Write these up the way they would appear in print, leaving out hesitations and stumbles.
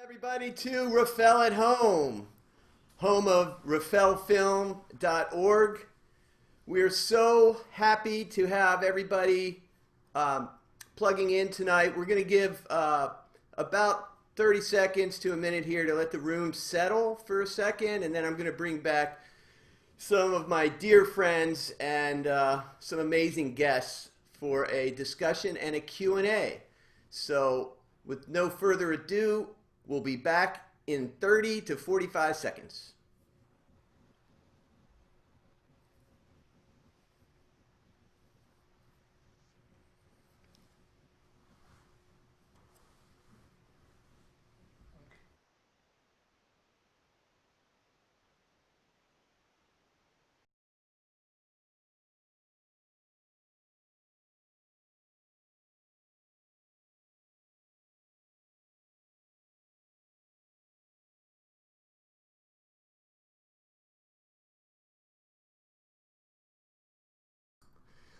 Everybody to Rafael at Home, home of rafaelfilm.org. We're so happy to have everybody plugging in tonight. We're going to give about 30 seconds to a minute here to let the room settle for a second, and then I'm going to bring back some of my dear friends and some amazing guests for a discussion and a Q&A. So with no further ado, we'll be back in 30 to 45 seconds.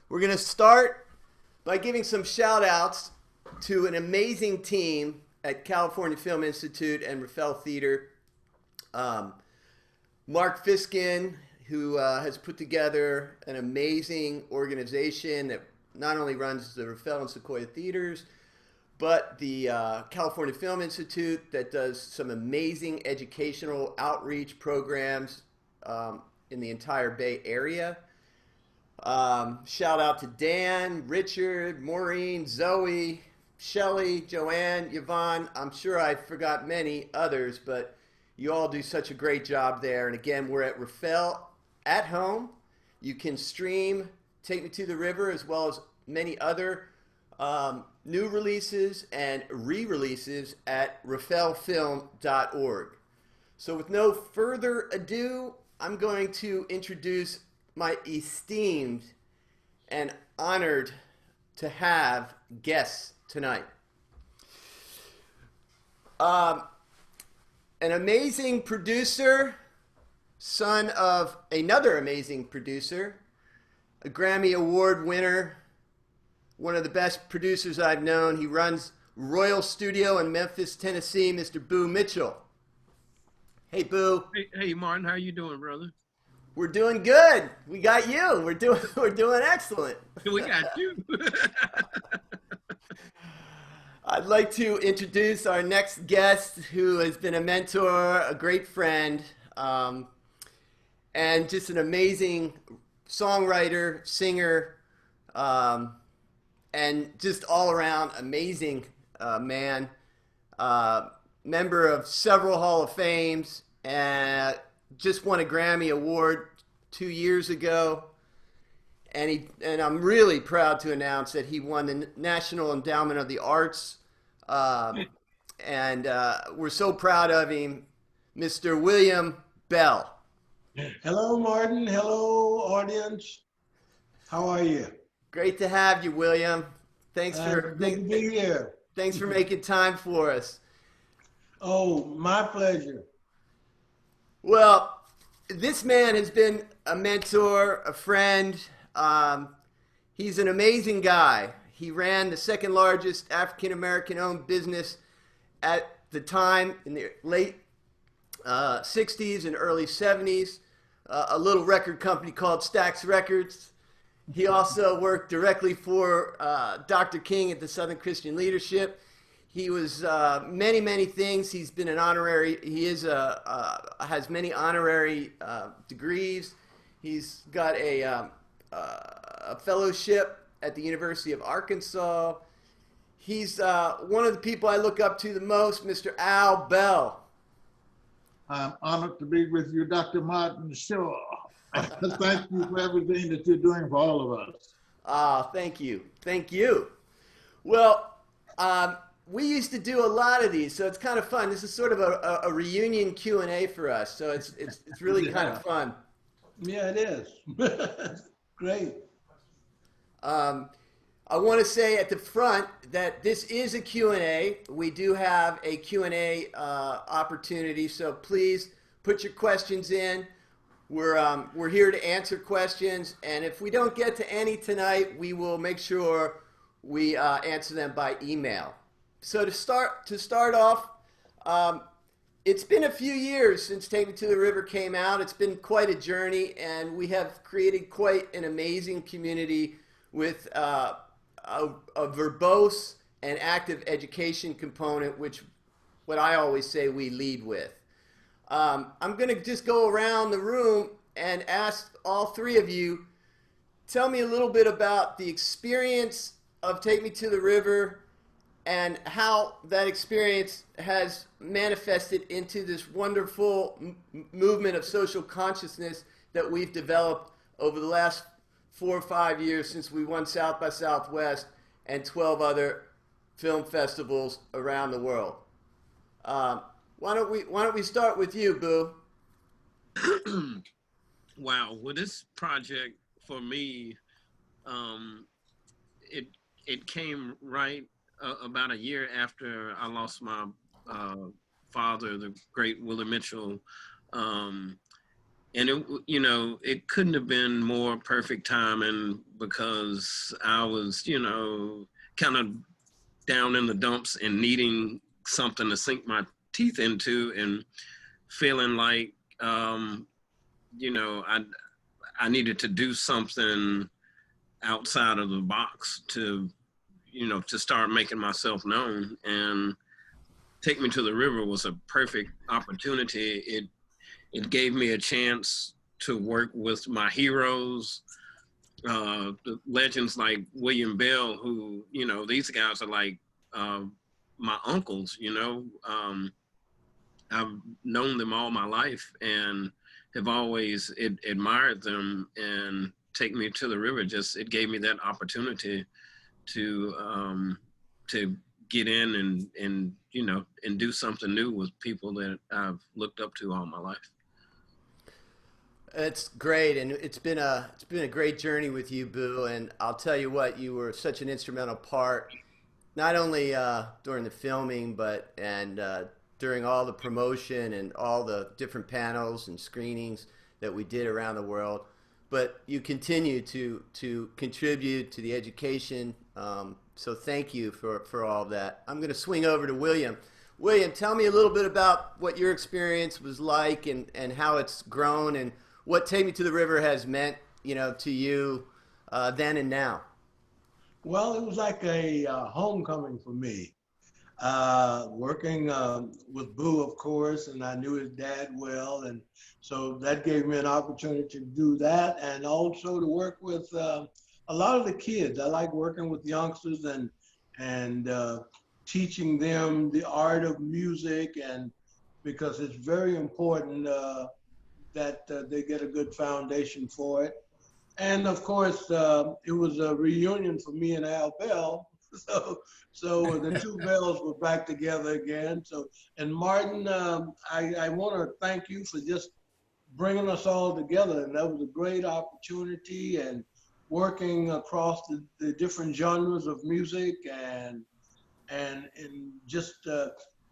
We're going to start by giving some shout outs to an amazing team at California Film Institute and Rafael Theater. Mark Fiskin, who has put together an amazing organization that not only runs the Rafael and Sequoia Theaters, but the California Film Institute that does some amazing educational outreach programs in the entire Bay Area. Shout out to Dan, Richard, Maureen, Zoe, Shelly, Joanne, Yvonne. I'm sure I forgot many others, but you all do such a great job there. And again, we're at Rafael at Home. You can stream Take Me to the River as well as many other new releases and re-releases at rafaelfilm.org. So with no further ado, I'm going to introduce my esteemed and honored to have guests tonight. An amazing producer, son of another amazing producer, a Grammy Award winner, one of the best producers I've known. He runs Royal Studio in Memphis, Tennessee, Mr. Boo Mitchell. Hey, Boo. Hey, Martin, how you doing, brother? We're doing good. We got you. We're doing excellent. We got you. I'd like to introduce our next guest, who has been a mentor, a great friend, and just an amazing songwriter, singer, and just all around amazing man. Member of several Hall of Fames, and just won a Grammy Award 2 years ago, and I'm really proud to announce that he won the National Endowment of the Arts, and we're so proud of him, Mr. William Bell. Hello, Martin. Hello, audience. How are you? Great to have you, William. Thanks good to be here. Thanks for making time for us. Oh, my pleasure. Well, this man has been a mentor, a friend. He's an amazing guy. He ran the second largest African-American owned business at the time in the late 60s and early 70s, a little record company called Stax Records. He also worked directly for Dr. King at the Southern Christian Leadership. He was many, many things. He's been an honorary. He is has many honorary degrees. He's got a fellowship at the University of Arkansas. He's one of the people I look up to the most, Mr. Al Bell. I'm honored to be with you, Dr. Martin. Sure. Thank you for everything that you're doing for all of us. Thank you. Thank you. Well, we used to do a lot of these, so it's kind of fun. This is sort of a reunion Q&A for us, so it's really kind of fun. Yeah, it is. Great. I want to say at the front that this is a Q&A. We do have a Q&A opportunity, so please put your questions in. We're here to answer questions, and if we don't get to any tonight, we will make sure we answer them by email. So to start off, Um, it's been a few years since Take Me to the River came out. It's been quite a journey, and we have created quite an amazing community with a verbose and active education component, which what I always say we lead with. I'm going to just go around the room and ask all three of you, tell me a little bit about the experience of Take Me to the River and how that experience has manifested into this wonderful movement of social consciousness that we've developed over the last 4 or 5 years since we won South by Southwest and 12 other film festivals around the world. Why don't we start with you, Boo? Wow. Well, this project for me, it it came right about a year after I lost my father, the great Willie Mitchell. And it couldn't have been more perfect timing because I was, kind of down in the dumps and needing something to sink my teeth into and feeling like, I needed to do something outside of the box to start making myself known. And Take Me to the River was a perfect opportunity. It gave me a chance to work with my heroes, the legends like William Bell, who, these guys are like my uncles, I've known them all my life and have always admired them. And Take Me to the River it gave me that opportunity to get in and do something new with people that I've looked up to all my life. It's great, and it's been a great journey with you, Boo. And I'll tell you what, you were such an instrumental part, not only during the filming, but during all the promotion and all the different panels and screenings that we did around the world. But you continue to contribute to the education. So thank you for all of that. I'm going to swing over to William. William, tell me a little bit about what your experience was like and how it's grown and what Take Me to the River has meant, to you then and now. Well, it was like a homecoming for me. Working with Boo, of course, and I knew his dad well, and so that gave me an opportunity to do that, and also to work with a lot of the kids. I like working with youngsters and teaching them the art of music, and because it's very important that they get a good foundation for it. And of course, it was a reunion for me and Al Bell. So the two Bells were back together again. So, and Martin, I want to thank you for just bringing us all together. And that was a great opportunity, and working across the different genres of music and just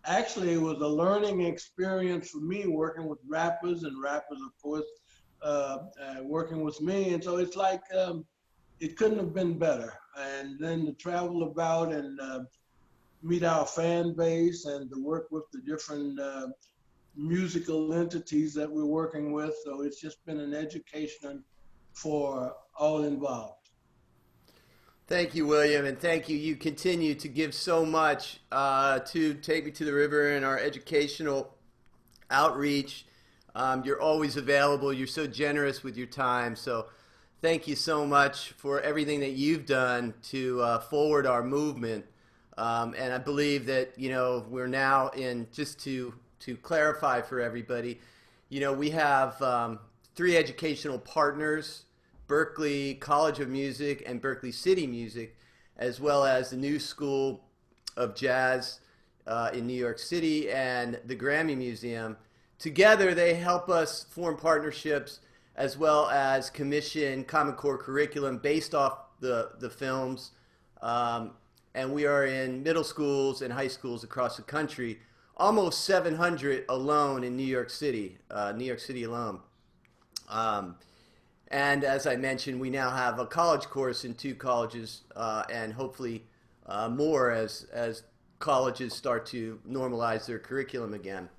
actually, it was a learning experience for me working with rappers, and rappers, of course, working with me. And so it's like, it couldn't have been better. And then to travel about and meet our fan base and to work with the different musical entities that we're working with. So it's just been an education for all involved. Thank you, William, and thank you. You continue to give so much to Take Me to the River and our educational outreach. You're always available. You're so generous with your time. So thank you so much for everything that you've done to forward our movement. And I believe that, we're now in, just to clarify for everybody, we have 3 educational partners: Berklee College of Music and Berkeley City Music, as well as the New School of Jazz in New York City and the Grammy Museum. Together, they help us form partnerships as well as commission Common Core curriculum based off the films. And we are in middle schools and high schools across the country, almost 700 alone in New York City alone. And as I mentioned, we now have a college course in 2 colleges, and hopefully more as colleges start to normalize their curriculum again.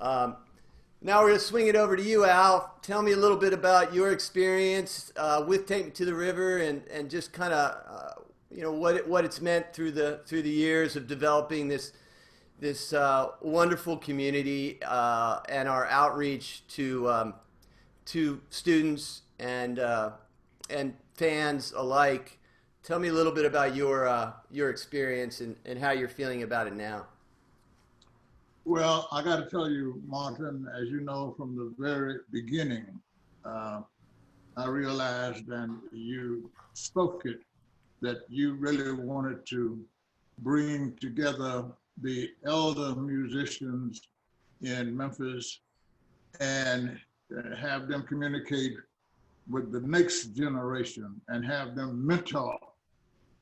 Now we're going to swing it over to you, Al. Tell me a little bit about your experience with Take Me to the River, and just kind of what it's meant through the years of developing this wonderful community and our outreach to students and fans alike. Tell me a little bit about your experience and how you're feeling about it now. Well, I got to tell you, Martin, as you know, from the very beginning, I realized, and you spoke it, that you really wanted to bring together the elder musicians in Memphis and have them communicate with the next generation and have them mentor.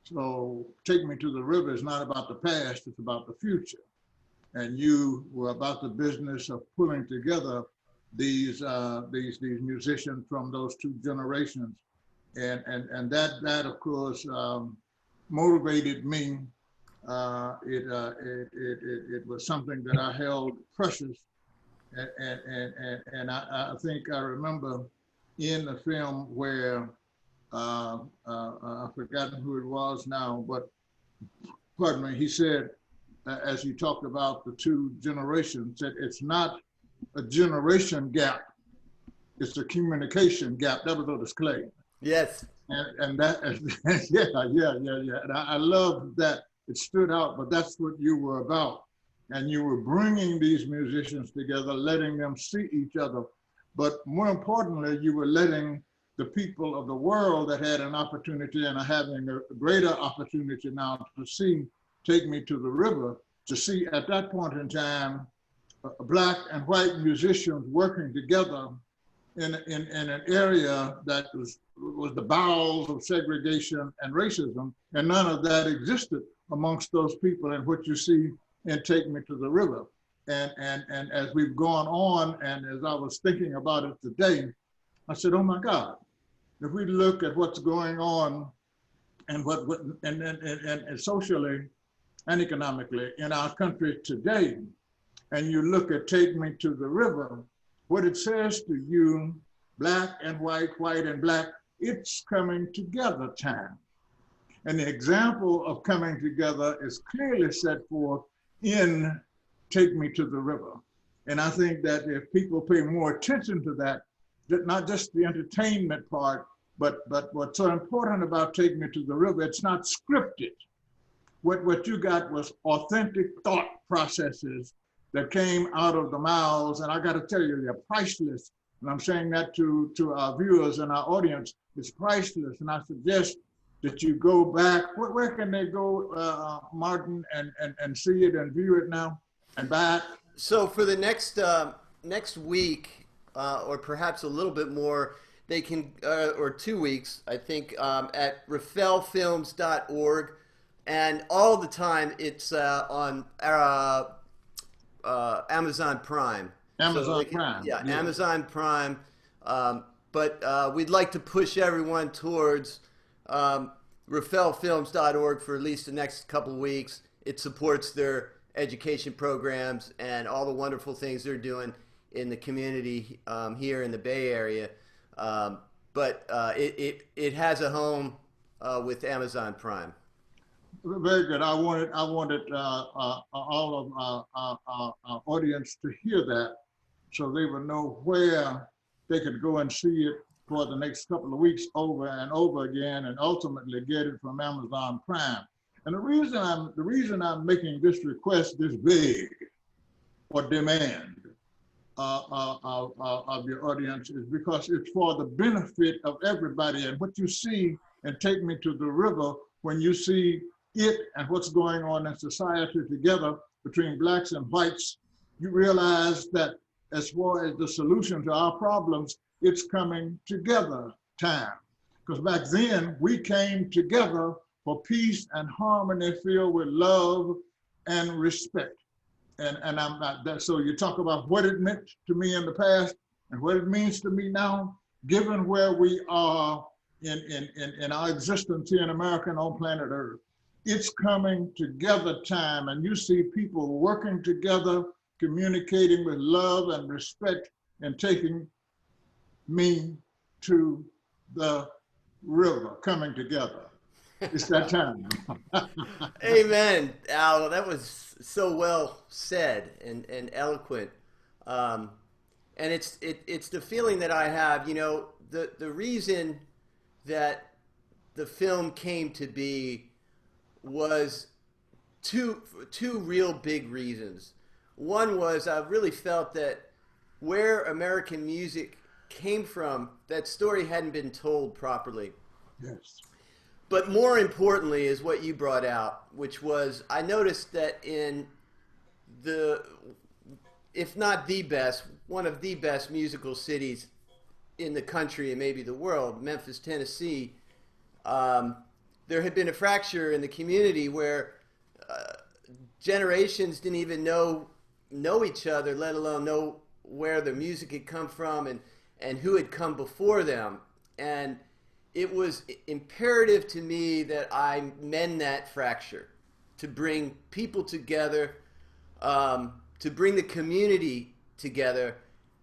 So Take Me to the River is not about the past, it's about the future. And you were about the business of pulling together these musicians from those two generations. And that of course motivated me. It was something that I held precious. And I think I remember in the film where I've forgotten who it was now, but pardon me, he said, as he talked about the two generations, that it's not a generation gap, it's a communication gap. That was Otis Clay. Yes. And that, yeah. And I love that it stood out, but that's what you were about. And you were bringing these musicians together, letting them see each other. But more importantly, you were letting the people of the world that had an opportunity and are having a greater opportunity now to see Take Me to the River, to see at that point in time, Black and white musicians working together in an area that was the bowels of segregation and racism, and none of that existed amongst those people and what you see in Take Me to the River. And as we've gone on, and as I was thinking about it today, I said, oh my God, if we look at what's going on and and socially and economically in our country today, and you look at Take Me to the River, what it says to you, Black and white, white and Black, it's coming together time. And the example of coming together is clearly set forth in Take Me to the River. And I think that if people pay more attention to that not just the entertainment part, but what's so important about Take Me to the River, it's not scripted. What you got was authentic thought processes that came out of the mouths, and I got to tell you, they're priceless. And I'm saying that to our viewers and our audience, it's priceless. And I suggest that you go back. Where can they go, Martin, and see it and view it now and buy it? So for the next week, or perhaps a little bit more, they can, or 2 weeks, I think, at rafaelfilms.org, and all the time it's on Amazon Prime. Amazon Prime. Yeah, Amazon Prime. But we'd like to push everyone towards rafaelfilms.org for at least the next couple of weeks. It supports their education programs and all the wonderful things they're doing in the community here in the Bay Area. But it has a home with Amazon Prime. Very good. I wanted all of our audience to hear that, so they would know where they could go and see it for the next couple of weeks over and over again, and ultimately get it from Amazon Prime. And the reason I'm making this request this big or demand of your audience is because it's for the benefit of everybody. And what you see and Take Me to the River, when you see it and what's going on in society together between Blacks and whites, you realize that as far as the solution to our problems, it's coming together time. Because back then we came together for peace and harmony filled with love and respect. And I'm not that. So you talk about what it meant to me in the past and what it means to me now, given where we are in our existence here in America and on planet Earth. it's coming together time, and you see people working together, communicating with love and respect, and taking me to the river, coming together. It's that time. Amen, Al. That was so well said and eloquent. Um, and it's the feeling that I have. You know, the reason that the film came to be was two real big reasons. One was I really felt that where American music came from, that story hadn't been told properly. Yes. But more importantly is what you brought out, which was I noticed that in the, if not the best, one of the best musical cities in the country and maybe the world, Memphis, Tennessee, there had been a fracture in the community where generations didn't even know each other, let alone know where their music had come from and who had come before them. And it was imperative to me that I mend that fracture, to bring people together, to bring the community together.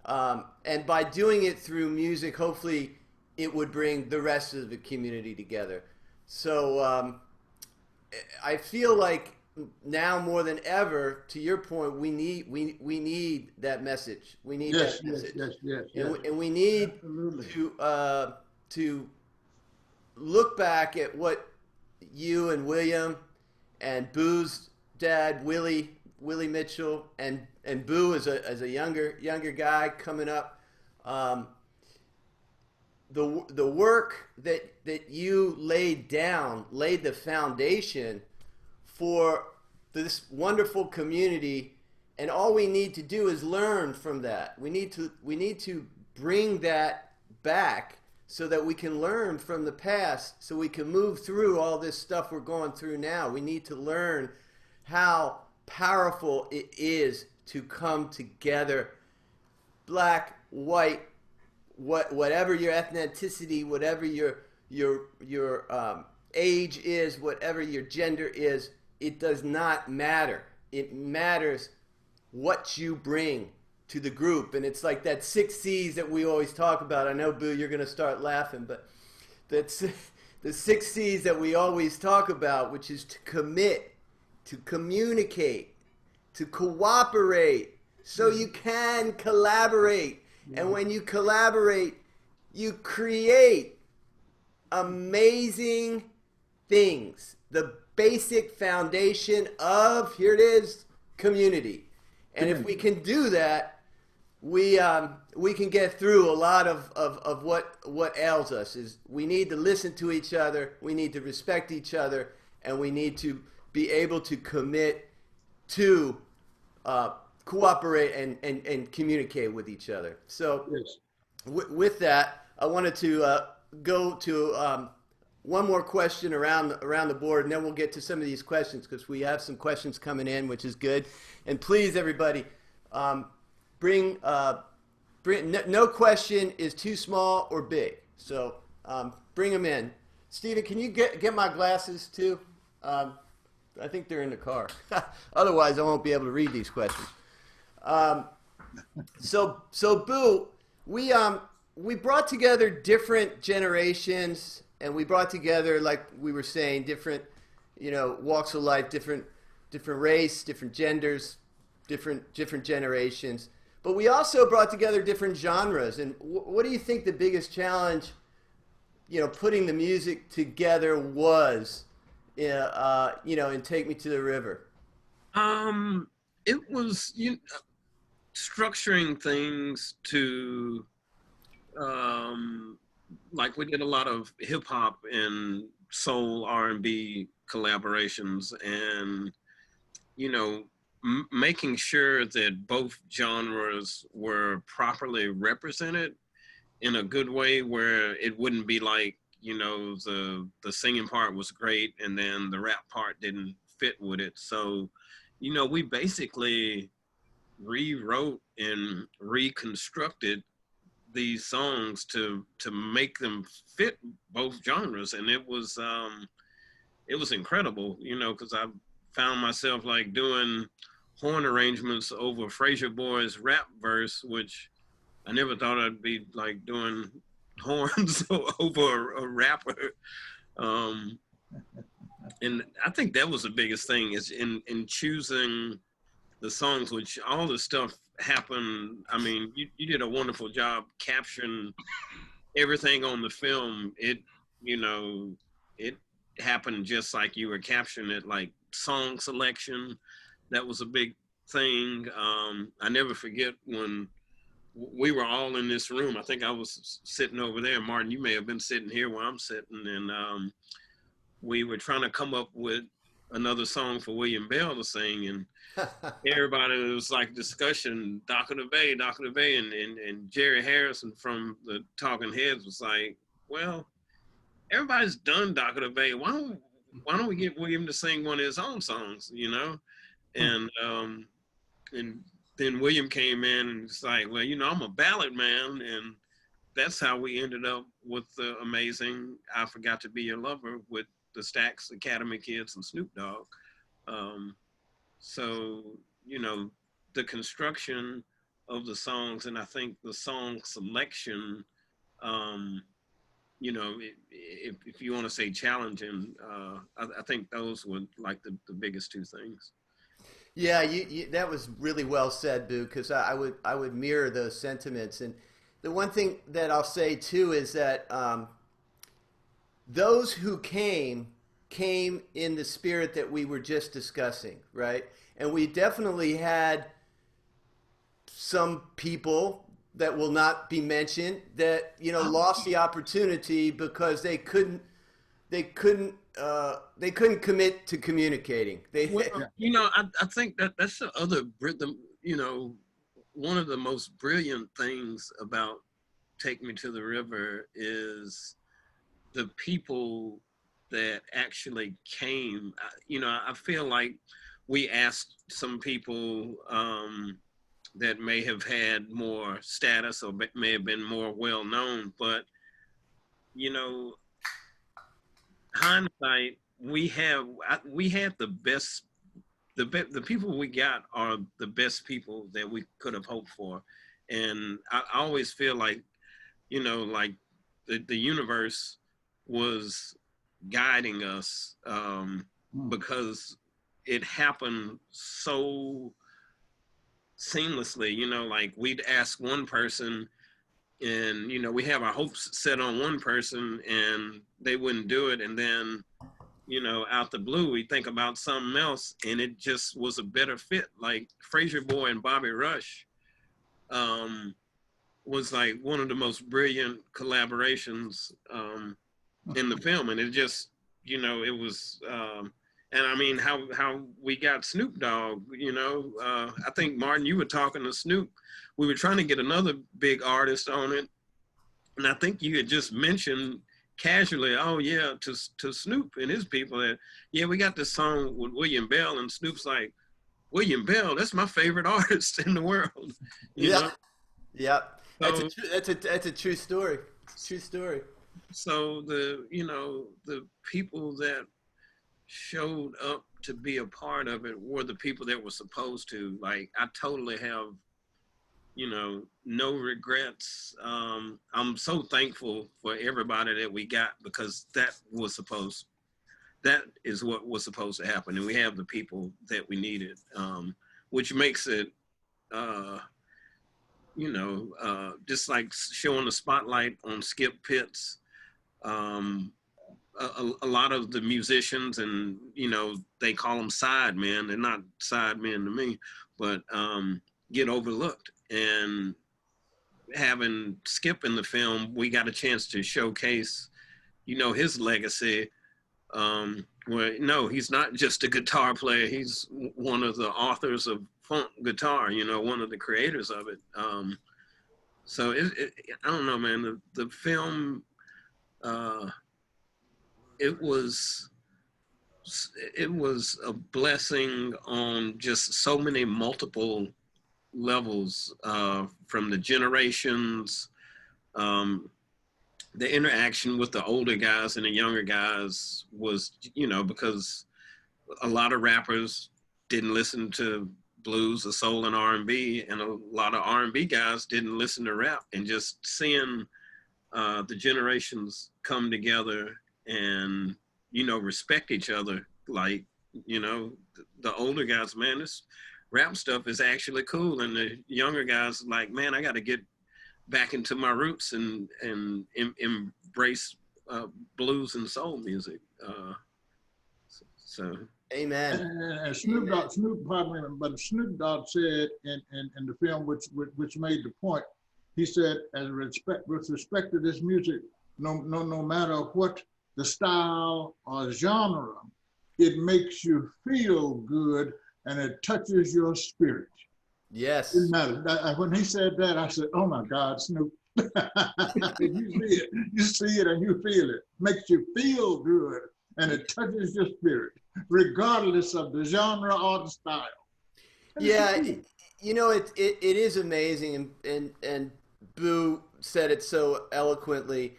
And by doing it through music, hopefully it would bring the rest of the community together. So I feel like now more than ever, to your point, we need that message. We need that message. Yes. And we need to look back at what you and William and Boo's dad, Willie Mitchell, and Boo as a younger guy coming up. The work that you laid the foundation for this wonderful community, and all we need to do is learn from that. We need to bring that back so that we can learn from the past, so we can move through all this stuff we're going through now. We need to learn how powerful it is to come together, black, white, whatever your ethnicity, whatever your age is, whatever your gender is. It does not matter. It matters what you bring to the group. And it's like that 6 C's that we always talk about. I know, Boo, you're going to start laughing, but that's the 6 C's that we always talk about, which is to commit, to communicate, to cooperate, so you can collaborate. And when you collaborate, you create amazing things. The basic foundation of, here it is, community. And if we can do that, we can get through a lot of what ails us. Is we need to listen to each other, we need to respect each other, and we need to be able to commit to cooperate and communicate with each other. So with that, I wanted to go to one more question around the board, and then we'll get to some of these questions because we have some questions coming in, which is good. And please, everybody, bring no question is too small or big. So bring them in. Stephen, can you get my glasses too? I think they're in the car. Otherwise, I won't be able to read these questions. So Boo, we brought together different generations, and we brought together, like we were saying, different, walks of life, different race, different genders, different generations. But we also brought together different genres. And what do you think the biggest challenge, putting the music together was, in Take Me to the River? It was structuring things to, like we did a lot of hip hop and soul R&B collaborations, and making sure that both genres were properly represented in a good way, where it wouldn't be like the singing part was great and then the rap part didn't fit with it. So we basically rewrote and reconstructed these songs to make them fit both genres, and it was it was incredible, you know, because I found myself like doing horn arrangements over Frayser Boy's rap verse, which I never thought I'd be like doing horns over a rapper. And I think that was the biggest thing is in choosing the songs, which all the stuff happened. I mean, you did a wonderful job capturing everything on the film. It, you know, it happened just like you were capturing it, like song selection. That was a big thing. I never forget when we were all in this room. I think I was sitting over there. Martin, you may have been sitting here where I'm sitting. And we were trying to come up with another song for William Bell to sing. And everybody, it was like discussion, Dock of the Bay. And Jerry Harrison from the Talking Heads was like, well, everybody's done Dock of the Bay. Why don't we get William to sing one of his own songs, you know? And then William came in and it's like, well, you know, I'm a ballad man. And that's how we ended up with the amazing I Forgot to Be Your Lover with the Stax Academy Kids and Snoop Dogg. So, you know, the construction of the songs and I think the song selection, you know, if you want to say challenging, I think those were like the biggest two things. Yeah, that was really well said, Boo, because I would mirror those sentiments. And the one thing that I'll say too is that those who came in the spirit that we were just discussing, right? And we definitely had some people that will not be mentioned that, you know, lost the opportunity because they couldn't commit to communicating. You know, I think that's the other rhythm, you know, one of the most brilliant things about Take Me to the River is the people that actually came. You know, I feel like we asked some people that may have had more status or may have been more well known, but, you know, hindsight, we had the best, the people we got are the best people that we could have hoped for. And I always feel like, you know, like the universe was guiding us because it happened so seamlessly. You know, like we'd ask one person and, you know, we have our hopes set on one person and they wouldn't do it. And then, you know, out the blue, we think about something else and it just was a better fit. Like Frayser Boy and Bobby Rush was like one of the most brilliant collaborations in the film. And it just, you know, it was, and I mean, how we got Snoop Dogg, you know, I think Martin, you were talking to Snoop. We were trying to get another big artist on it. And I think you had just mentioned casually, oh yeah, to Snoop and his people that, yeah, we got this song with William Bell, and Snoop's like, William Bell, that's my favorite artist in the world. You know? Yeah. So, That's a true story. True story. So you know, the people that showed up to be a part of it were the people that were supposed to. Like, I totally have, you know, no regrets. I'm so thankful for everybody that we got because that is what was supposed to happen. And we have the people that we needed, which makes it, you know, just like showing the spotlight on Skip Pitts. A lot of the musicians, and, you know, they call them sidemen. They're not sidemen to me, but get overlooked. And having Skip in the film, we got a chance to showcase, you know, his legacy. Where, no, he's not just a guitar player. He's one of the authors of funk guitar, you know, one of the creators of it. So I don't know, man, the film, it was a blessing on just so many multiple levels, from the generations, the interaction with the older guys and the younger guys was, you know, because a lot of rappers didn't listen to blues or soul and R&B, and a lot of R&B guys didn't listen to rap, and just seeing the generations come together and, you know, respect each other. Like, you know, the older guys, man, this rap stuff is actually cool. And the younger guys like, man, I got to get back into my roots and embrace blues and soul music. So. Amen. And Snoop Dogg, Snoop Dogg said in the film, which made the point, he said, with respect to this music, no matter what the style or genre, it makes you feel good and it touches your spirit. Yes. It matters. When he said that, I said, "Oh my God, Snoop!" You see it, and you feel it. Makes you feel good, and it touches your spirit, regardless of the genre or the style. Yeah, you know, it is amazing, and Boo said it so eloquently.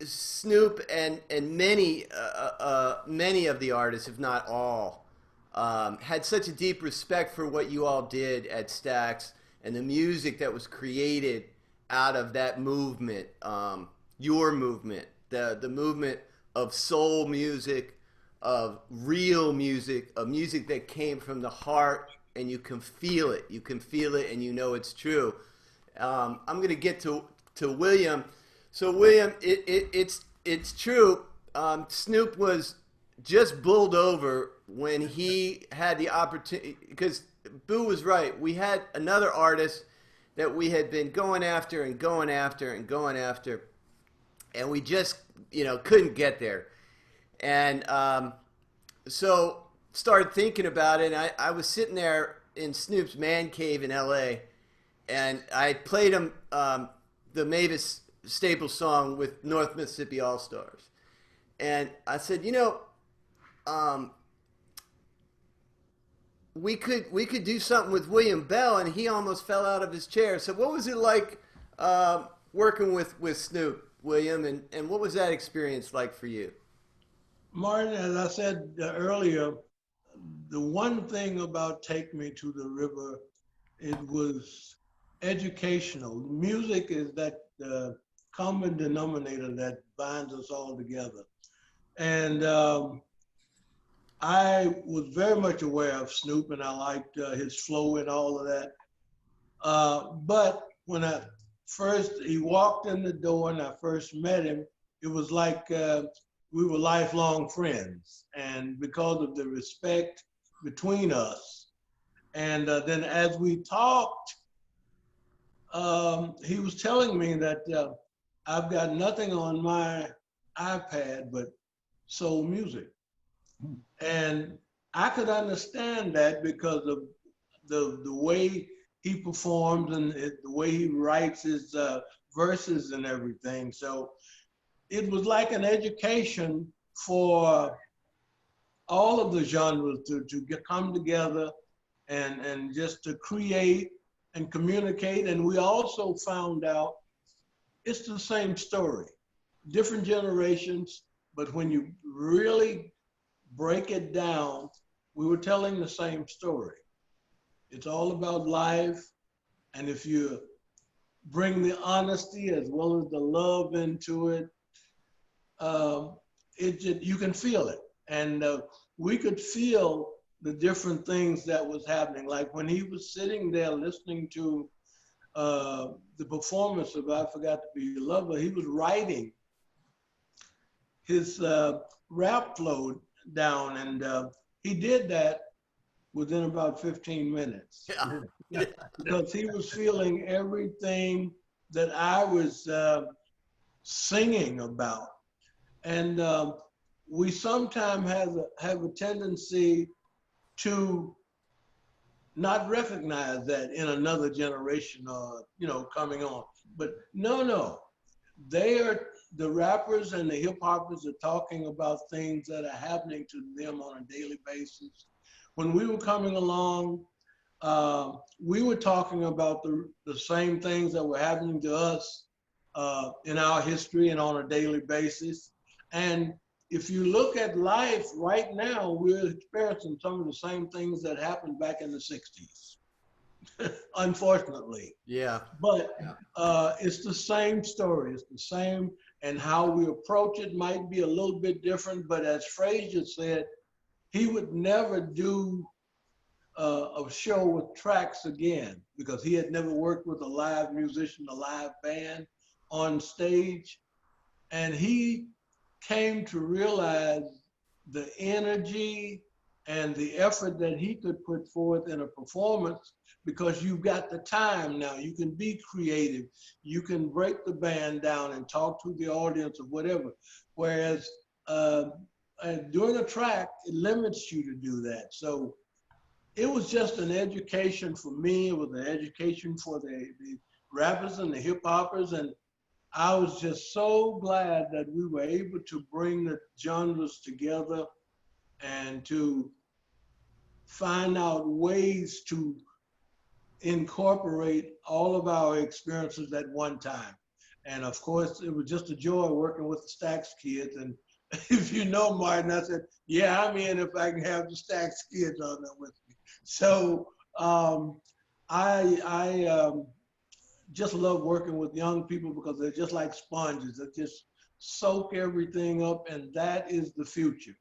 Snoop and many of the artists, if not all, had such a deep respect for what you all did at Stax and the music that was created out of that movement, your movement, the movement of soul music, of real music, of music that came from the heart, and you can feel it. You can feel it, and you know it's true. I'm going to get to William. So William, it's true. Snoop was just bowled over when he had the opportunity, because Boo was right. We had another artist that we had been going after and going after and going after, and we just, you know, couldn't get there. And so started thinking about it. And I was sitting there in Snoop's man cave in L.A., and I played him the Mavis Staples song with North Mississippi All Stars. And I said, you know, we could do something with William Bell, and he almost fell out of his chair. So what was it like working with Snoop, William, and what was that experience like for you? Martin, as I said earlier, the one thing about Take Me to the River, it was educational. Music is that common denominator that binds us all together. And I was very much aware of Snoop, and I liked his flow and all of that. But when he walked in the door and I first met him, it was like we were lifelong friends. And because of the respect between us, and then as we talked, he was telling me that I've got nothing on my iPad but soul music. And I could understand that because of the way he performs and the way he writes his verses and everything. So it was like an education for all of the genres to come together and just to create and communicate. And we also found out it's the same story, different generations, but when you really break it down, we were telling the same story. It's all about life. And if you bring the honesty as well as the love into it, you can feel it. And we could feel the different things that was happening. Like when he was sitting there listening to the performance of I Forgot to Be Your Lover, he was writing his rap flow down, and he did that within about 15 minutes. Because he was feeling everything that I was singing about. And we sometimes have a tendency to not recognize that in another generation or, coming on. But no, the rappers and the hip hoppers are talking about things that are happening to them on a daily basis. When we were coming along, we were talking about the same things that were happening to us in our history and on a daily basis. And if you look at life right now, we're experiencing some of the same things that happened back in the 60s, unfortunately. Yeah. But it's the same story. It's the same, and how we approach it might be a little bit different. But as Frayser said, he would never do a show with tracks again, because he had never worked with a live musician, a live band on stage. And he came to realize the energy and the effort that he could put forth in a performance, because you've got the time now. You can be creative. You can break the band down and talk to the audience or whatever. Whereas during a track, it limits you to do that. So it was just an education for me. It was an education for the rappers and the hip hoppers. And I was just so glad that we were able to bring the genres together and to find out ways to incorporate all of our experiences at one time. And of course, it was just a joy working with the Stax kids. And if you know Martin, I said, yeah, I'm in if I can have the Stax kids on there with me. So I just love working with young people, because they're just like sponges. They just soak everything up, and that is the future.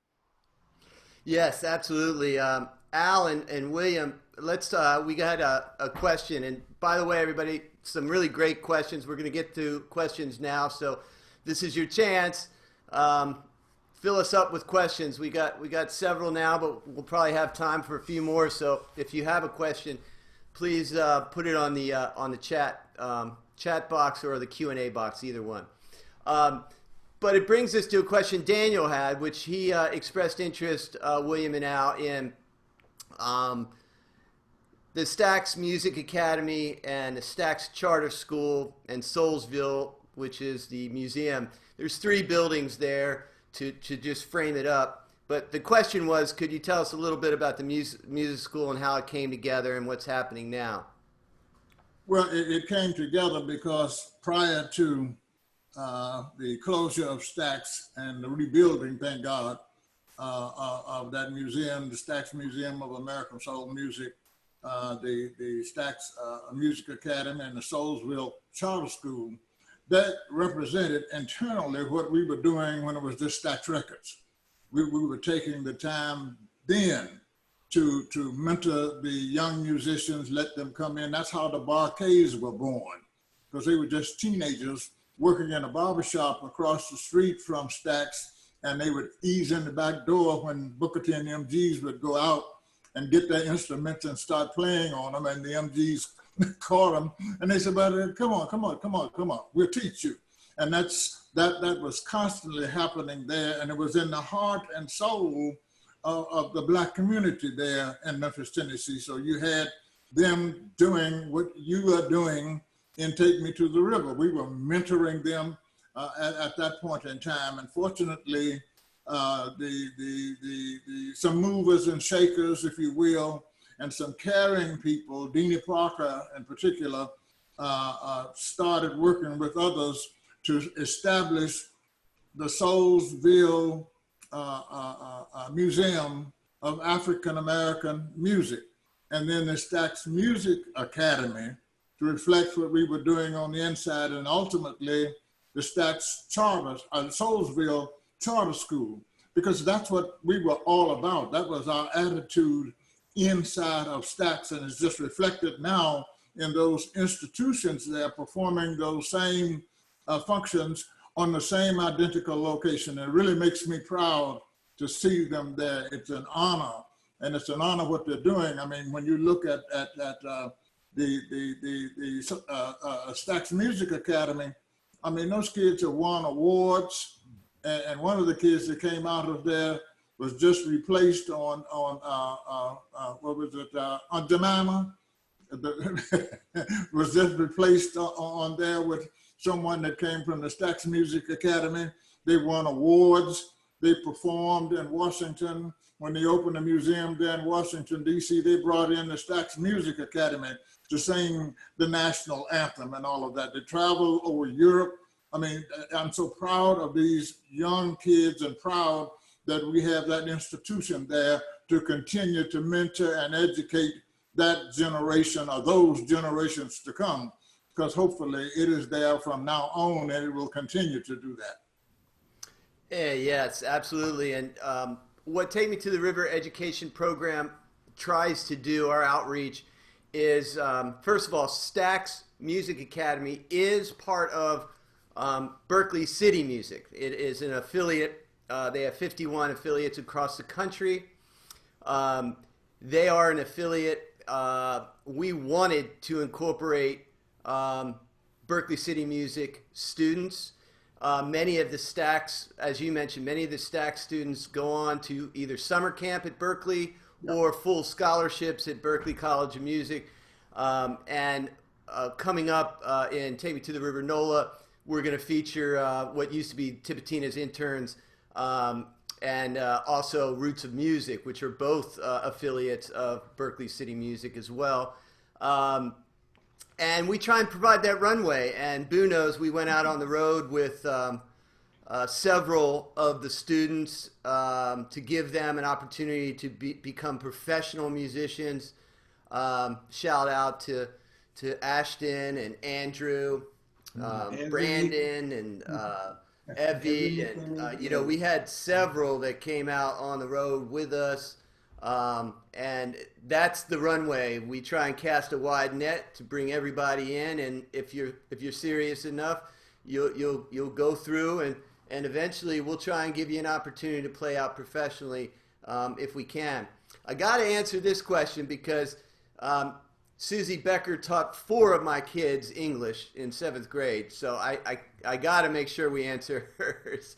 Yes, absolutely. Al and William, let's we got a question. And by the way, everybody, some really great questions. We're going to get to questions now, so this is your chance. Fill us up with questions. We got several now, but we'll probably have time for a few more. So if you have a question, please put it on the chat box or the Q&A box, either one. But it brings us to a question Daniel had, which he expressed interest, William and Al, in the Stax Music Academy and the Stax Charter School and Soulsville, which is the museum. There's 3 buildings there to just frame it up. But the question was, could you tell us a little bit about the music school and how it came together and what's happening now? Well, it came together because prior to the closure of Stax and the rebuilding, thank God, of that museum, the Stax Museum of American Soul Music, the Stax Music Academy, and the Soulsville Charter School, that represented internally what we were doing when it was just Stax Records. We were taking the time then to mentor the young musicians, let them come in. That's how the Barcades were born, because they were just teenagers working in a barbershop across the street from Stax, and they would ease in the back door when Booker T and the MGs would go out and get their instruments and start playing on them, and the MGs caught them, and they said, "But come on, we'll teach you." And that was constantly happening there, and it was in the heart and soul of the Black community there in Memphis, Tennessee. So you had them doing what you are doing in Take Me to the River. We were mentoring them at that point in time. And fortunately, some movers and shakers, if you will, and some caring people, Deanie Parker in particular, started working with others to establish the Soulsville Museum of African American Music, and then the Stax Music Academy to reflect what we were doing on the inside, and ultimately the Stax Soulsville Charter School, because that's what we were all about. That was our attitude inside of Stax, and it's just reflected now in those institutions there performing those same functions on the same identical location. It really makes me proud to see them there. It's an honor, and it's an honor what they're doing. I mean, when you look at the Stax Music Academy, I mean, those kids have won awards, and one of the kids that came out of there was just replaced on what was it, on Jemima, was just replaced on there with someone that came from the Stax Music Academy. They won awards. They performed in Washington. When they opened a museum there in Washington, D.C., they brought in the Stax Music Academy to sing the national anthem and all of that. They traveled over Europe. I mean, I'm so proud of these young kids and proud that we have that institution there to continue to mentor and educate that generation or those generations to come, because hopefully it is there from now on and it will continue to do that. Yes, absolutely. And what Take Me to the River education program tries to do, our outreach, is first of all, Stax Music Academy is part of Berkeley City Music. It is an affiliate. They have 51 affiliates across the country. They are an affiliate. We wanted to incorporate Berkeley City Music students. Many of the Stax, as you mentioned, many of the Stax students go on to either summer camp at Berkeley or full scholarships at Berkeley College of Music. And coming up in Take Me to the River NOLA, we're going to feature what used to be Tipitina's interns and also Roots of Music, which are both affiliates of Berkeley City Music as well. And we try and provide that runway. And Boo knows we went out on the road with several of the students to give them an opportunity to become professional musicians. Shout out to Ashton and Andrew, Brandon and Evie, and you know, we had several that came out on the road with us, and that's the runway. We try and cast a wide net to bring everybody in, and if you're serious enough, you'll go through, and eventually we'll try and give you an opportunity to play out professionally if we can. I got to answer this question because Susie Becker taught 4 of my kids English in 7th grade, so I got to make sure we answer hers.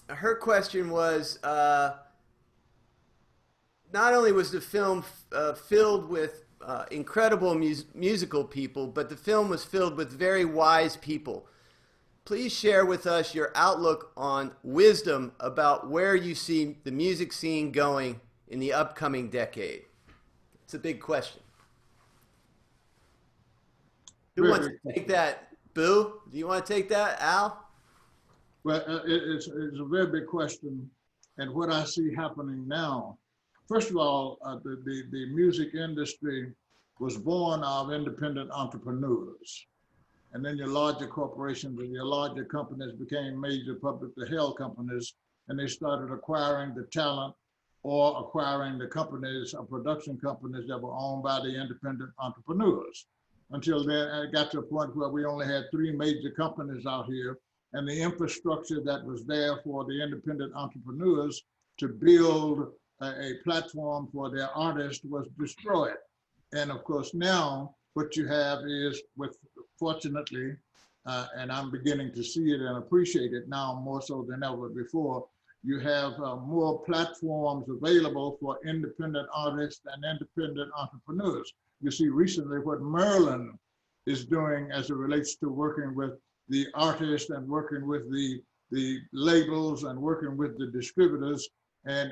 Her question was, not only was the film filled with incredible musical people, but the film was filled with very wise people. Please share with us your outlook on wisdom about where you see the music scene going in the upcoming decade. It's a big question. Who wants to take that? Boo? Do you want to take that? Al? Well, it's a very big question. And what I see happening now, first of all, the music industry was born of independent entrepreneurs. And then your larger corporations and your larger companies became major publicly held companies, and they started acquiring the talent or acquiring the companies or production companies that were owned by the independent entrepreneurs. Until then, it got to a point where we only had 3 major companies out here, and the infrastructure that was there for the independent entrepreneurs to build a platform for their artists was destroyed. And of course, now what you have is, fortunately, and I'm beginning to see it and appreciate it now more so than ever before, you have more platforms available for independent artists and independent entrepreneurs. You see recently what Maryland is doing as it relates to working with the artists and working with the labels and working with the distributors, and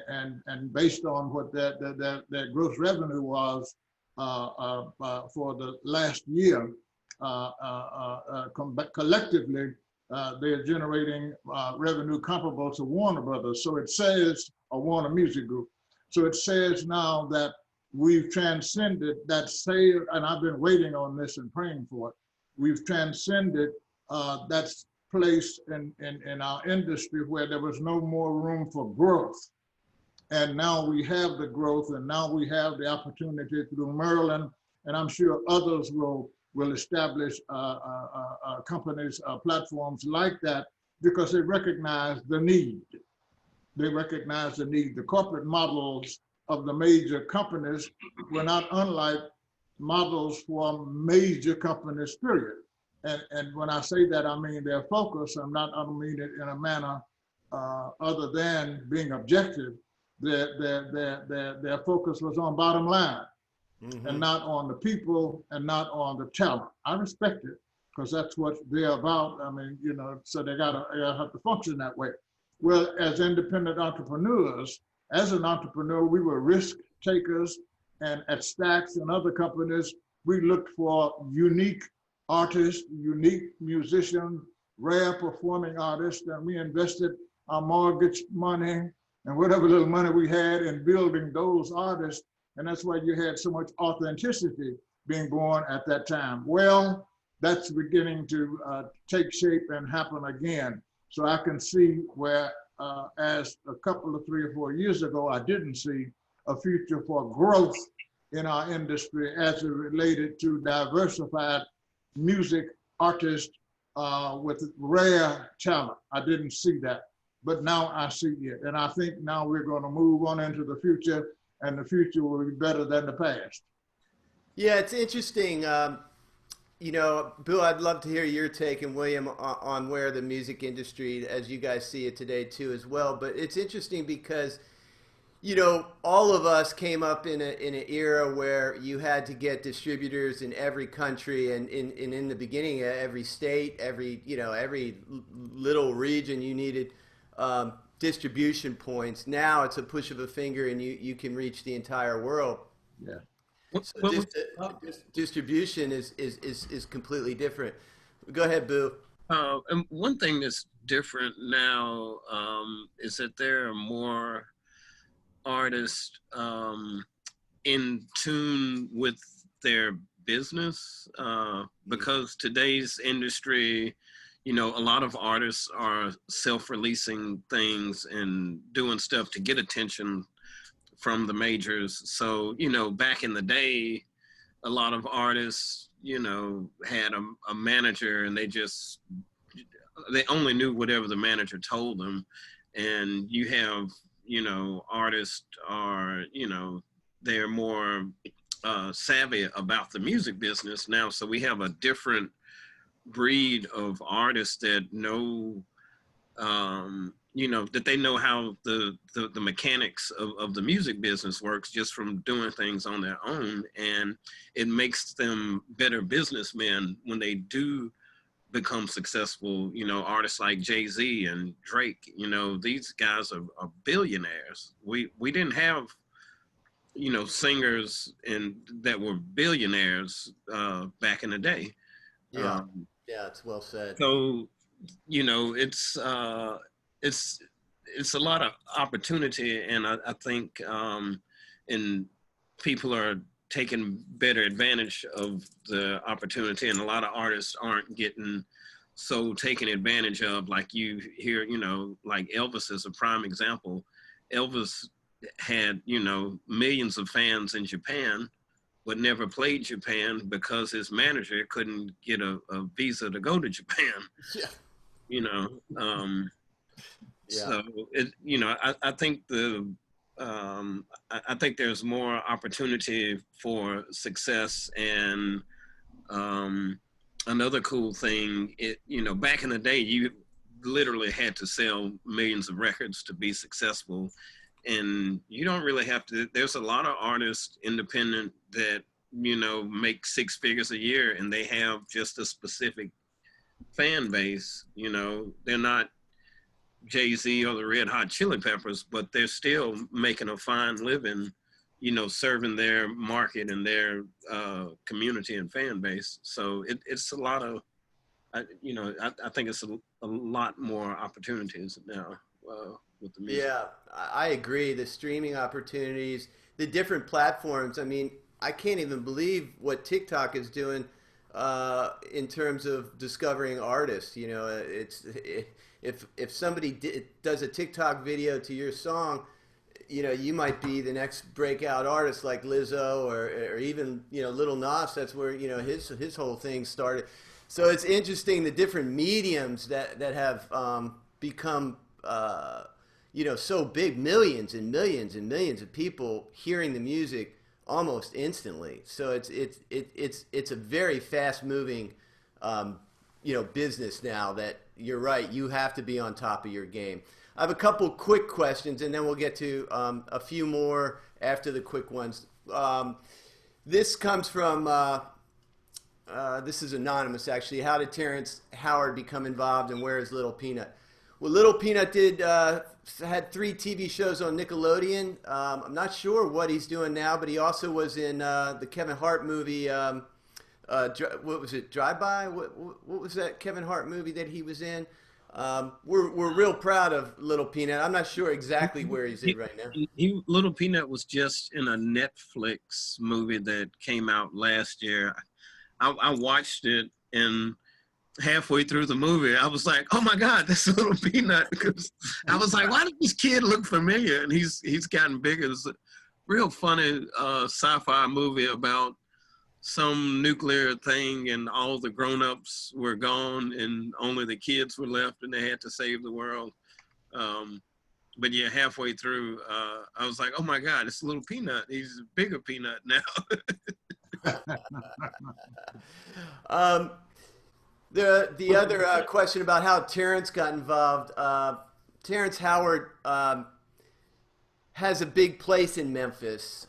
based on what that gross revenue was for the last year, collectively, they're generating revenue comparable to Warner Brothers. So it says, a Warner Music Group. So it says now that we've transcended that sale, and I've been waiting on this and praying for it. We've transcended that place in our industry where there was no more room for growth. And now we have the growth, and now we have the opportunity through Maryland, and I'm sure others will establish companies, platforms like that, because they recognize the need. They recognize the need. The corporate models of the major companies were not unlike models for major companies, period. And when I say that, I mean their focus. I don't mean it in a manner other than being objective. Their focus was on bottom line. Mm-hmm. And not on the people and not on the talent. I respect it because that's what they're about. I mean, you know, so they gotta have to function that way. Well, as independent entrepreneurs, as an entrepreneur, we were risk takers, and at Stax and other companies, we looked for unique artist, unique musician, rare performing artist, and we invested our mortgage money and whatever little money we had in building those artists. And that's why you had so much authenticity being born at that time. Well, that's beginning to take shape and happen again. So I can see where, as a couple of 3 or 4 years ago, I didn't see a future for growth in our industry as it related to diversified music artists with rare talent. I didn't see that, but now I see it. And I think now we're going to move on into the future, and the future will be better than the past. Yeah, it's interesting. You know, Bill, I'd love to hear your take, and William, on where the music industry, as you guys see it today too, as well. But it's interesting because, you know, all of us came up in an era where you had to get distributors in every country, and in the beginning, every state, every little region, you needed distribution points. Now it's a push of a finger, and you can reach the entire world. Yeah. So distribution is completely different. Go ahead, Boo. And one thing that's different now is that there are more artists in tune with their business because today's industry, you know, a lot of artists are self-releasing things and doing stuff to get attention from the majors. So, you know, back in the day, a lot of artists, you know, had a manager, and they only knew whatever the manager told them. And you have, you know, artists are, you know, they're more savvy about the music business now. So we have a different breed of artists that know, you know, that they know how the mechanics of the music business works just from doing things on their own. And it makes them better businessmen when they do become successful. You know, artists like Jay-Z and Drake, you know, these guys are billionaires. We didn't have, you know, singers that were billionaires back in the day. Yeah, it's well said. So, you know, it's a lot of opportunity, and I think and people are taking better advantage of the opportunity, and a lot of artists aren't getting so taken advantage of. Like you hear, you know, like Elvis is a prime example. Elvis had, you know, millions of fans in Japan, but never played Japan because his manager couldn't get a visa to go to Japan. Yeah. You know, Yeah. so it, you know, I think I think there's more opportunity for success. And another cool thing, you know, back in the day, you literally had to sell millions of records to be successful. And you don't really have to. There's a lot of artists, independent, that, you know, make 6 figures a year, and they have just a specific fan base. You know, they're not Jay-Z or the Red Hot Chili Peppers, but they're still making a fine living, you know, serving their market and their community and fan base. So it's a lot of, you know, I think it's a lot more opportunities now with the music. Yeah, I agree. The streaming opportunities, the different platforms. I mean, I can't even believe what TikTok is doing in terms of discovering artists. You know, if somebody does a TikTok video to your song, you know, you might be the next breakout artist like Lizzo or even, you know, Lil Nas. That's where, you know, his whole thing started. So it's interesting, the different mediums that have become you know, so big, millions and millions and millions of people hearing the music almost instantly. So it's a very fast moving you know, business now. That you're right, you have to be on top of your game. I have a couple quick questions, and then we'll get to a few more after the quick ones. This comes from this is anonymous, actually. How did Terrence Howard become involved, and where is Lil P-Nut? Well, Lil P-Nut had 3 TV shows on Nickelodeon. I'm not sure what he's doing now, but he also was in the Kevin Hart movie, what was it? Drive By? What was that Kevin Hart movie that he was in? We're real proud of Little P-Nut. I'm not sure exactly where he's at right now. Little P-Nut was just in a Netflix movie that came out last year. I watched it, and halfway through the movie, I was like, "Oh my God, that's Little P-Nut!" Because I was like, "Why does this kid look familiar?" And he's gotten bigger. It's a real funny sci-fi movie about some nuclear thing, and all the grown-ups were gone, and only the kids were left, and they had to save the world. But yeah, halfway through, I was like, "Oh my God, it's Little P-Nut. He's a bigger Peanut now." The other question about how Terrence got involved. Terrence Howard has a big place in Memphis.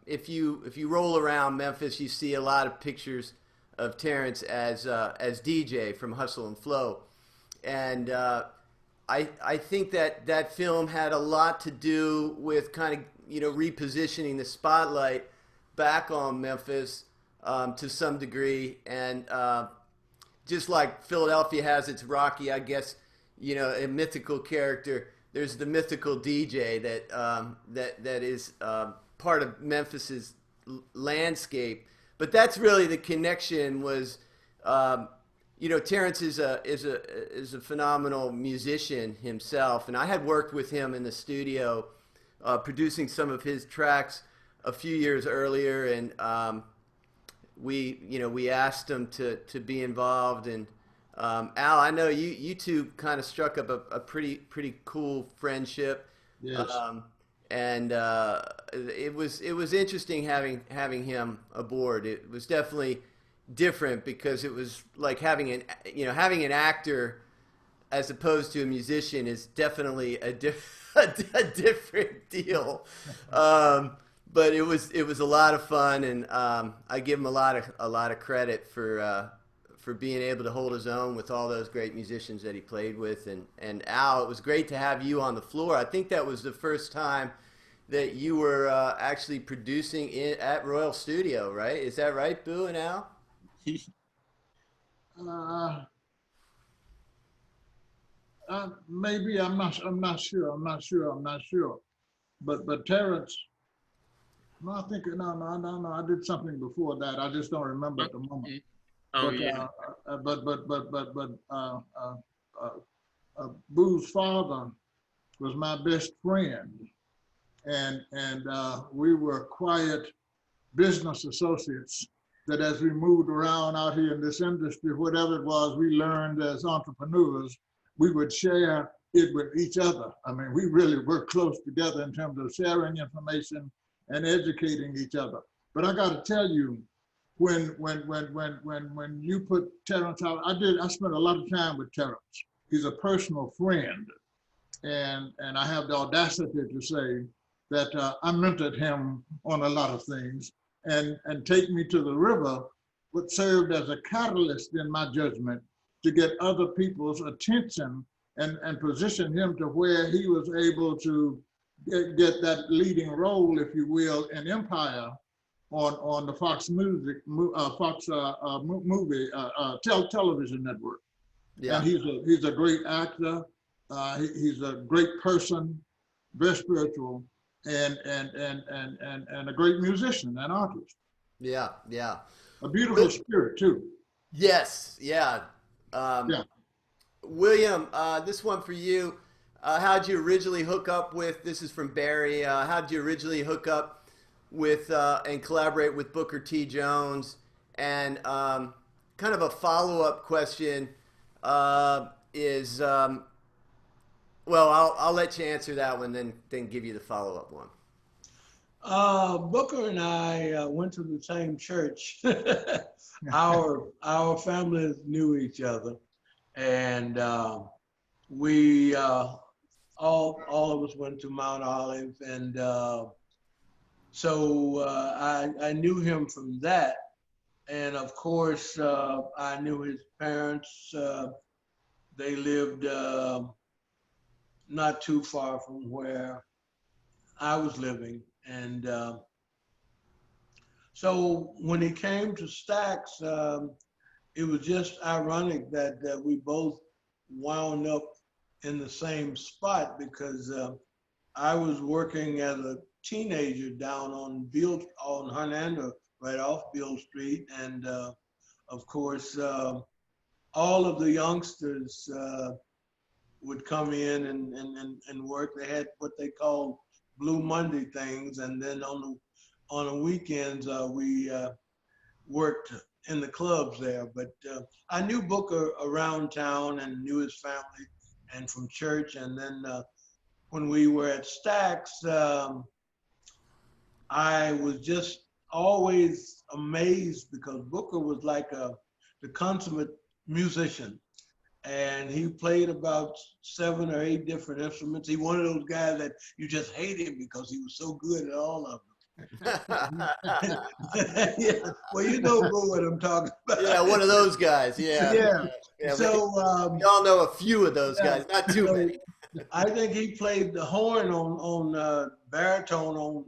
If you roll around Memphis, you see a lot of pictures of Terrence as DJ from Hustle and Flow, and I think that film had a lot to do with kind of repositioning the spotlight back on Memphis to some degree, and just like Philadelphia has its Rocky, I guess, a mythical character. There's the mythical DJ that is part of Memphis's landscape. But that's really the connection. Was Terrence is a phenomenal musician himself, and I had worked with him in the studio, producing some of his tracks a few years earlier, and we asked him to be involved. And Al, I know you two kind of struck up a pretty cool friendship. Yes. And it was interesting having him aboard. It was definitely different because it was like having an actor as opposed to a musician is definitely a different deal. But it was a lot of fun, and I give him a lot of credit for being able to hold his own with all those great musicians that he played with. And Al, it was great to have you on the floor. I think that was the first time that you were actually producing at Royal Studio, right? Is that right, Boo and Al? Maybe I'm not sure. But Terrence. No, I think no. I did something before that. I just don't remember at the moment. Oh, but, yeah. Boo's father was my best friend, and we were quiet business associates. That as we moved around out here in this industry, whatever it was we learned as entrepreneurs, we would share it with each other. I mean, we really worked close together in terms of sharing information and educating each other. But I got to tell you, when you put Terrence out, I spent a lot of time with Terrence. He's a personal friend, and I have the audacity to say that I mentored him on a lot of things, and Take Me to the River, what served as a catalyst in my judgment to get other people's attention and position him to where he was able to get that leading role, if you will, in Empire on the Fox television network. Yeah. And he's a great actor. He's a great person, very spiritual, and a great musician and artist. Yeah. A beautiful spirit too. Yes. Yeah. William, this one for you. How'd you originally hook up with? This is from Barry. How'd you originally hook up with and collaborate with Booker T. Jones? And kind of a follow-up question is, well, I'll let you answer that one, then give you the follow-up one. Booker and I went to the same church. Our families knew each other, and we all of us went to Mount Olive, and so I knew him from that. And of course, I knew his parents. They lived not too far from where I was living. And So when he came to Stax, it was just ironic that we both wound up in the same spot because I was working as a teenager down on Hernando, right off Beale Street, and of course, all of the youngsters would come in and work. They had what they called Blue Monday things, and then on the weekends we worked in the clubs there. But I knew Booker around town and knew his family and from church. And then when we were at Stax, I was just always amazed because Booker was like the consummate musician. And he played about 7 or 8 different instruments. He one of those guys that you just hated because he was so good at all of them. Yeah. Well, you know what I'm talking about. Yeah, one of those guys. Yeah. Yeah. So we all know a few of those guys, not too many. I think he played the horn on baritone on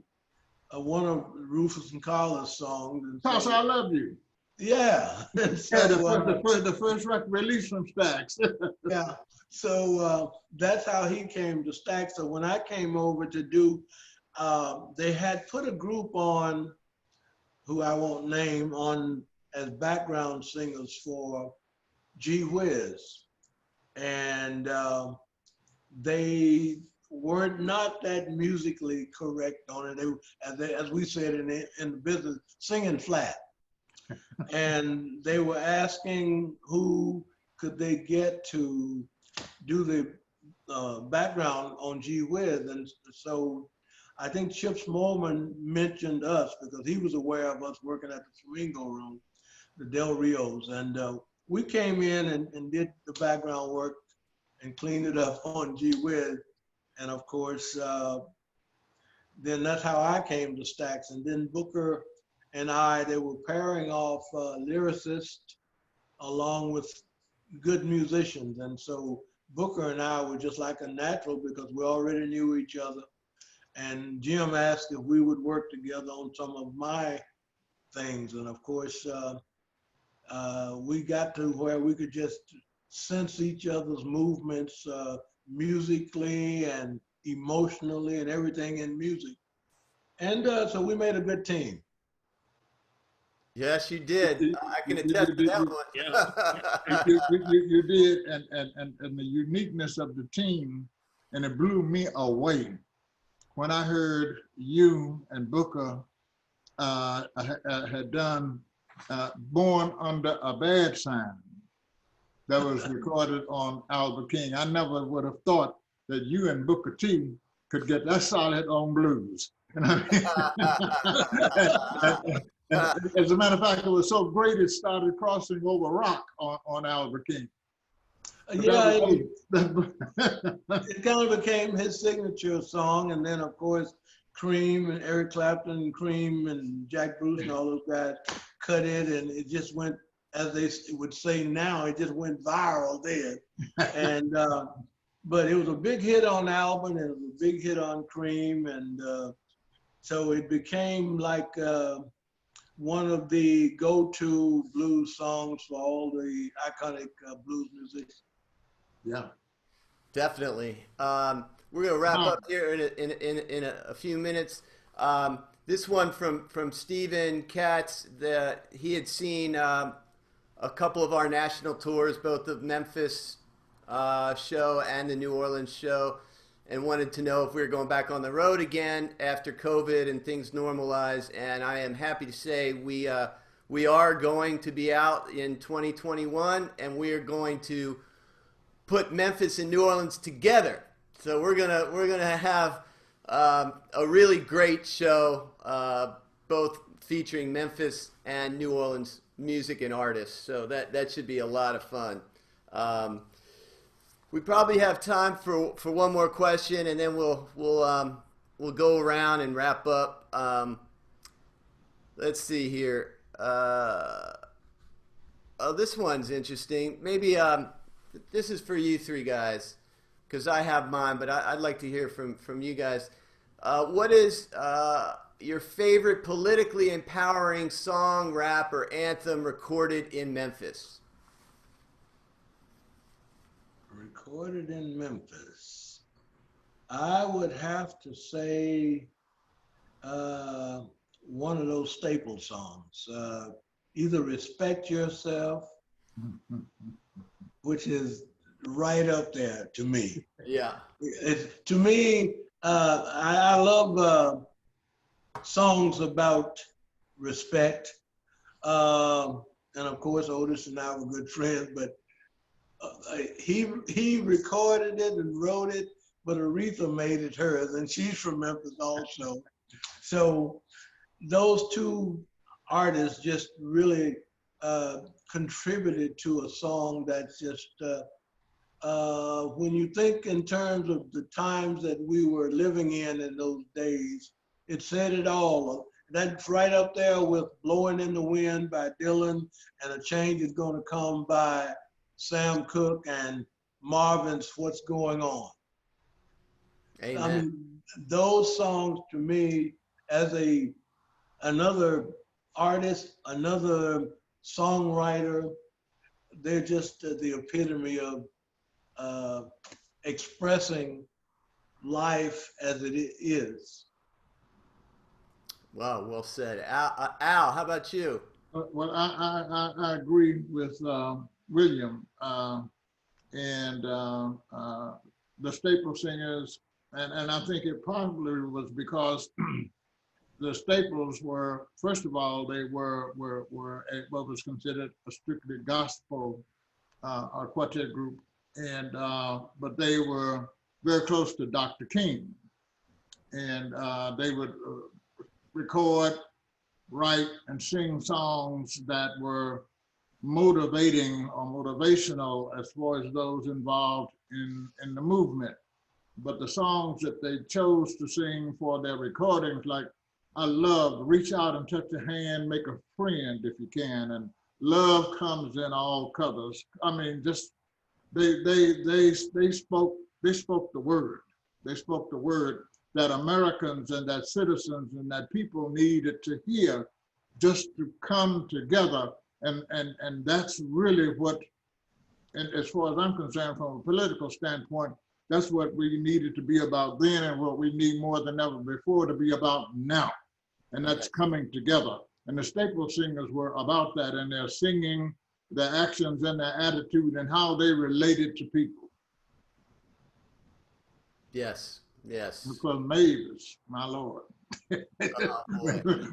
one of Rufus and Carla's songs. Toss, I Love You. Yeah. So, yeah, the first record release from Stax. Yeah. So that's how he came to Stax. So when I came over to do, they had put a group on, who I won't name, on as background singers for Gee Whiz. And they were not that musically correct on it. They, as we said in the business, singing flat. And they were asking who could they get to do the background on Gee Whiz. And so I think Chips Moorman mentioned us because he was aware of us working at the Flamingo Room, the Del Rios. And we came in and did the background work and cleaned it up on Gee Whiz. And of course, then that's how I came to Stax. And then Booker and they were pairing off lyricists along with good musicians. And so Booker and I were just like a natural because we already knew each other. And Jim asked if we would work together on some of my things. And of course, we got to where we could just sense each other's movements musically and emotionally and everything in music. And so we made a good team. Yes, you did. I can attest to that one. Yeah. You did, and the uniqueness of the team, and it blew me away when I heard you and Booker had done Born Under a Bad Sign that was recorded on Albert King. I never would have thought that you and Booker T could get that solid on blues. As a matter of fact, it was so great it started crossing over rock on Albert King. Yeah, it kind of became his signature song, and then of course Cream and Eric Clapton and Cream and Jack Bruce and all those guys cut it, and it just went, as they would say now, it just went viral then. And but it was a big hit on Albert, and it was a big hit on Cream, and so it became like one of the go-to blues songs for all the iconic blues musicians. Yeah, definitely. We're gonna wrap up here in a few minutes. This one from Stephen Katz, that he had seen a couple of our national tours, both the Memphis show and the New Orleans show, and wanted to know if we were going back on the road again after COVID and things normalize. And I am happy to say we are going to be out in 2021, and we are going to put Memphis and New Orleans together. So we're gonna have a really great show, both featuring Memphis and New Orleans music and artists. So that should be a lot of fun. We probably have time for one more question, and then we'll go around and wrap up. Let's see here. Oh, this one's interesting. Maybe this is for you three guys, because I have mine, but I'd like to hear from you guys. What is your favorite politically empowering song, rap, or anthem recorded in Memphis? Recorded in Memphis. I would have to say one of those staple songs. Either Respect Yourself, which is right up there to me. Yeah. To me, I love songs about respect. And of course, Otis and I were good friends, but he recorded it and wrote it, but Aretha made it hers, and she's from Memphis also. So those two artists just really contributed to a song that's just, when you think in terms of the times that we were living in those days, it said it all. That's right up there with Blowing in the Wind by Dylan and A Change Is Gonna Come by Sam Cooke and Marvin's What's Going On. Amen. I mean, those songs to me, as another artist, another songwriter, they're just the epitome of expressing life as it is. Wow, well said. Al, how about you? Well, I agree with William and the staple singers, and I think it probably was because the Staples were, first of all, they were what was considered a strictly gospel quartet group, and but they were very close to Dr. King, and they would record, write, and sing songs that were motivating or motivational as far as those involved in the movement. But the songs that they chose to sing for their recordings, like I love Reach Out and Touch a Hand, Make a Friend If You Can, and Love Comes in All Colors. I mean, just they spoke the word. They spoke the word that Americans and that citizens and that people needed to hear, just to come together. And that's really what, and as far as I'm concerned, from a political standpoint, that's what we needed to be about then, and what we need more than ever before to be about now. And that's coming together. And the staple singers were about that, and their singing, their actions and their attitude, and how they related to people. Yes, yes. Because Mavis, my Lord,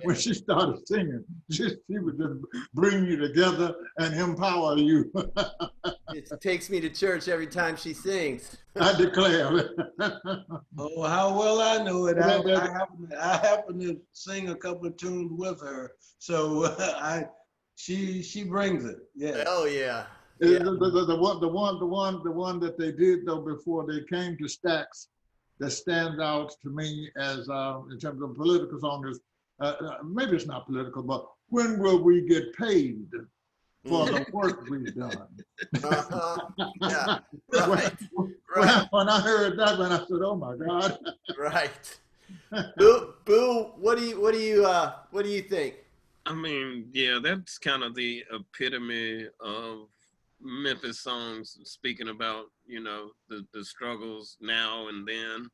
when she started singing, she would just bring you together and empower you. It takes me to church every time she sings. I declare. Oh, how well I know it. I happen to sing a couple of tunes with her, so she brings it. Yeah. Oh yeah. Yeah. The one that they did though before they came to Stax, that stands out to me as in terms of political songs, maybe it's not political, but when will we get paid for the work we've done? Yeah. Right. When I heard that one, I said, "Oh my God!" Right. Boo, what do you think? I mean, yeah, that's kind of the epitome of Memphis songs, speaking about, you know, the struggles now and then.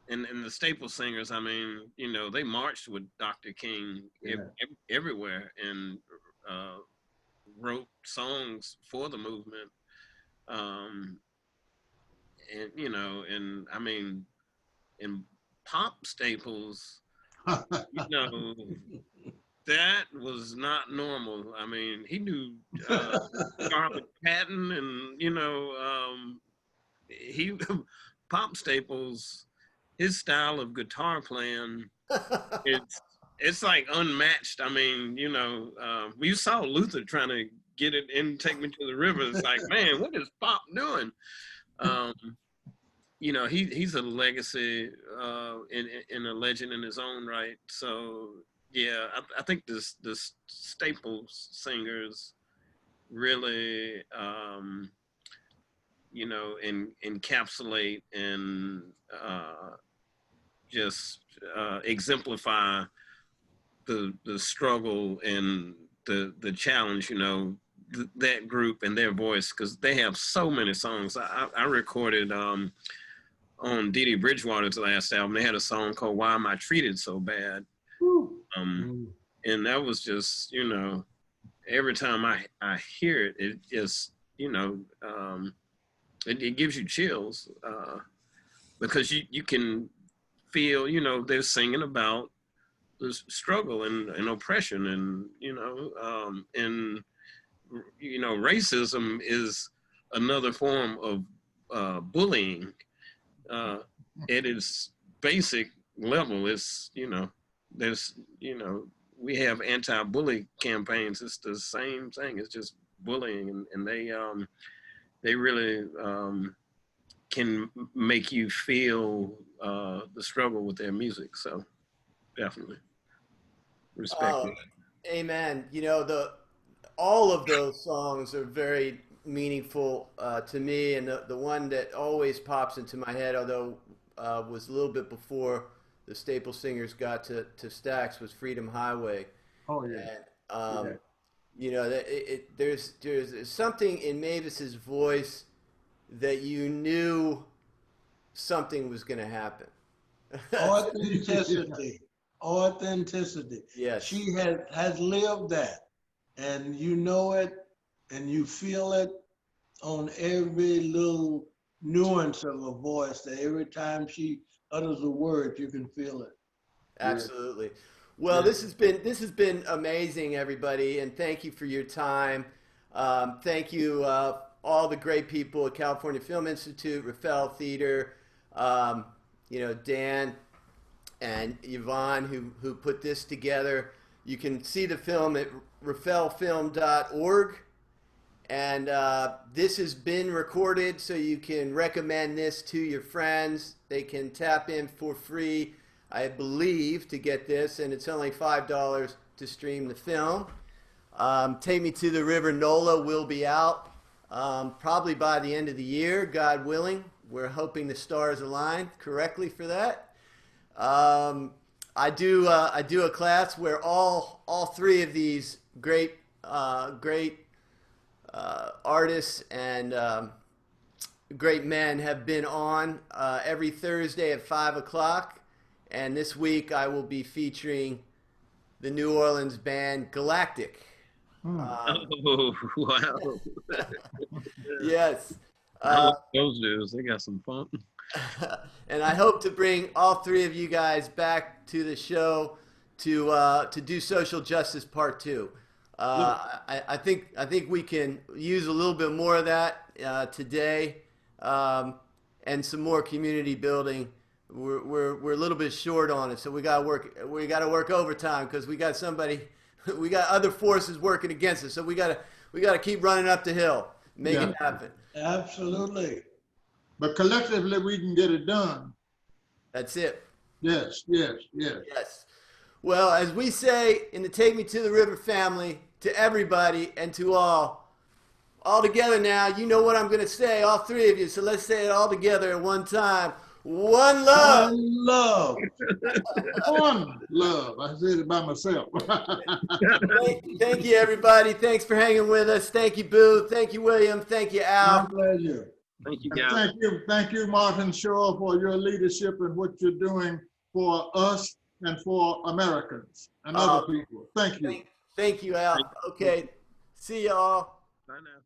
And the staple singers, I mean, you know, they marched with Dr. King everywhere and wrote songs for the movement. And, you know, and I mean, in pop staples, you know, that was not normal. I mean, he knew Scarlett Patton, and you know, he pop staples. His style of guitar playing, it's like unmatched. I mean, you know, we saw Luther trying to get it in Take Me to the River. It's like, man, what is Pop doing? You know, he's a legacy and a legend in his own right. So yeah, I think the staple singers really, you know, encapsulate and just exemplify the struggle and the challenge, you know, that group and their voice, because they have so many songs. I recorded on Dee Dee Bridgewater's last album. They had a song called "Why Am I Treated So Bad," and that was just, you know, every time I hear it, it just, you know, it gives you chills, because you can feel, you know, they're singing about the struggle and oppression, and, you know, racism is another form of bullying. At its basic level, it's, you know, there's, you know, we have anti-bully campaigns. It's the same thing. It's just bullying, and they really can make you feel the struggle with their music. So definitely respect it. Amen. You know, all of those songs are very meaningful to me, and the one that always pops into my head, although was a little bit before the Staples singers got to Stax, was "Freedom Highway." Oh yeah. And, you know, there's something in Mavis's voice that you knew something was going to happen. Authenticity. Authenticity. Yes. She has lived that, and you know it, and you feel it on every little nuance of her voice. That every time she utters a word, you can feel it. Absolutely. Well, this has been amazing, everybody, and thank you for your time. Thank you, all the great people at California Film Institute, Rafael Theater, you know, Dan and Yvonne who put this together. You can see the film at rafaelfilm.org. And this has been recorded, so you can recommend this to your friends. They can tap in for free, I believe, to get this, and it's only $5 to stream the film. Take Me to the River NOLA will be out probably by the end of the year, God willing. We're hoping the stars align correctly for that. I do a class where all three of these great artists and great men have been on every Thursday at 5 o'clock. And this week I will be featuring the New Orleans band Galactic. Oh, wow. Yes. Those dudes, they got some fun. And I hope to bring all three of you guys back to the show to do Social Justice Part 2. I think we can use a little bit more of that today, and some more community building. We're a little bit short on it, so we got to work overtime because we got other forces working against us. So we got to keep running up the hill, make it happen. Absolutely. But collectively, we can get it done. That's it. Yes. Well, as we say in the Take Me to the River family, to everybody and to all together now, you know what I'm going to say, all three of you. So let's say it all together at one time. One love. One love. One love. I said it by myself. Thank you, everybody. Thanks for hanging with us. Thank you, Boo. Thank you, William. Thank you, Al. My pleasure. Thank you, guys. Thank you, Martin Shaw, for your leadership and what you're doing for us and for Americans and other people. Thank you. Thank you, Al. Okay. See y'all. Bye now.